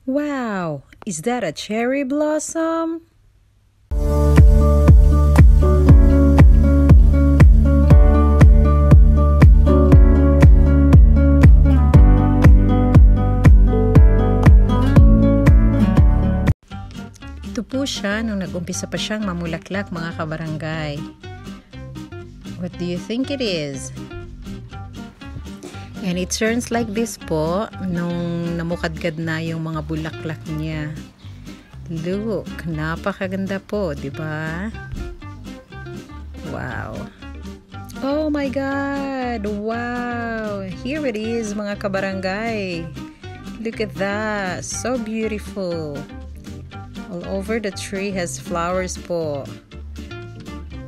Wow, is that a cherry blossom? Ito po siya nung nag-umpisa pa siyang mamulaklak, mga kabarangay. What do you think it is? And it turns like this po nung namukadkad na yung mga bulaklak niya. Look, napakaganda po, di ba? Wow. Oh my God! Wow! Here it is, mga kabarangay. Look at that. So beautiful. All over the tree has flowers po.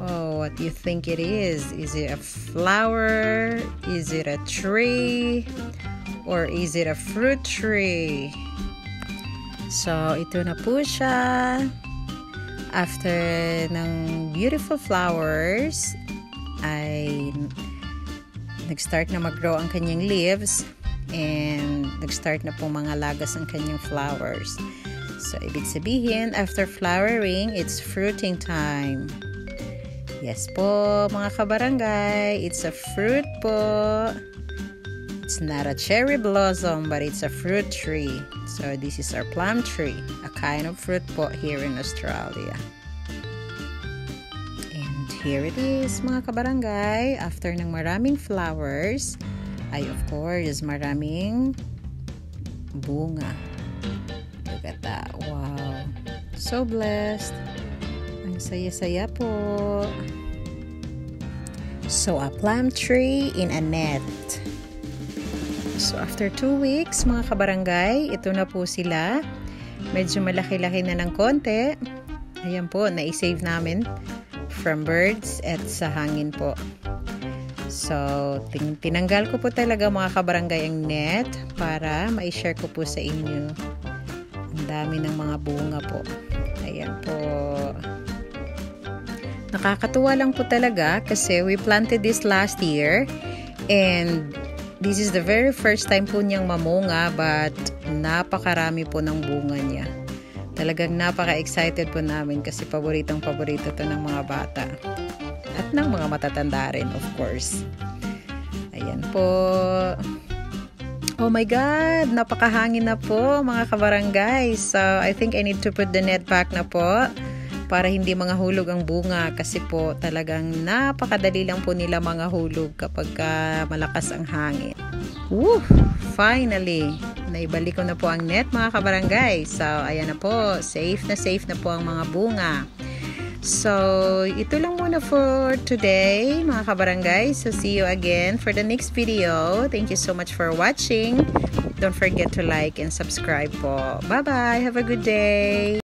Oh, what do you think it is? Is it a flower? Is it a tree? Or is it a fruit tree? So, ito na po siya. After ng beautiful flowers, ay nag-start na mag-grow ang kanyang leaves and nag-start na po mga lagas ang kanyang flowers. So, ibig sabihin, after flowering, it's fruiting time. Yes po, mga kabarangay, it's a fruit po. It's not a cherry blossom, but it's a fruit tree. So, this is our plum tree, a kind of fruit po here in Australia. And here it is, mga kabarangay. After ng maraming flowers, ay of course, maraming bunga. Look at that. Wow. So blessed. Ang saya-saya po. So, a plum tree in a net. So, after 2 weeks, mga kabarangay, ito na po sila. Medyo malaki-laki na ng konti. Ayan po, na-save namin from birds at sa hangin po. So, tinanggal ko po talaga, mga kabarangay, ang net para ma-share ko po sa inyo. Ang dami ng mga bunga po. Ayan po. Nakakatuwa lang po talaga kasi we planted this last year and this is the very first time po niyang mamunga but napakarami po ng bunga niya. Talagang napaka-excited po namin kasi paboritong-paborito to ng mga bata. At ng mga matatanda rin, of course. Ayan po. Oh my God! Napakahangin na po, mga kabarangay. So, I think I need to put the net back na po para hindi mga hulog ang bunga kasi po talagang napakadali lang po nila mga hulog kapag malakas ang hangin. Woo! Finally! Naibalik ko na po ang net, mga kabarangay. So, ayan na po. Safe na po ang mga bunga. So, ito lang muna for today, mga kabarangay. So, see you again for the next video. Thank you so much for watching. Don't forget to like and subscribe po. Bye-bye! Have a good day!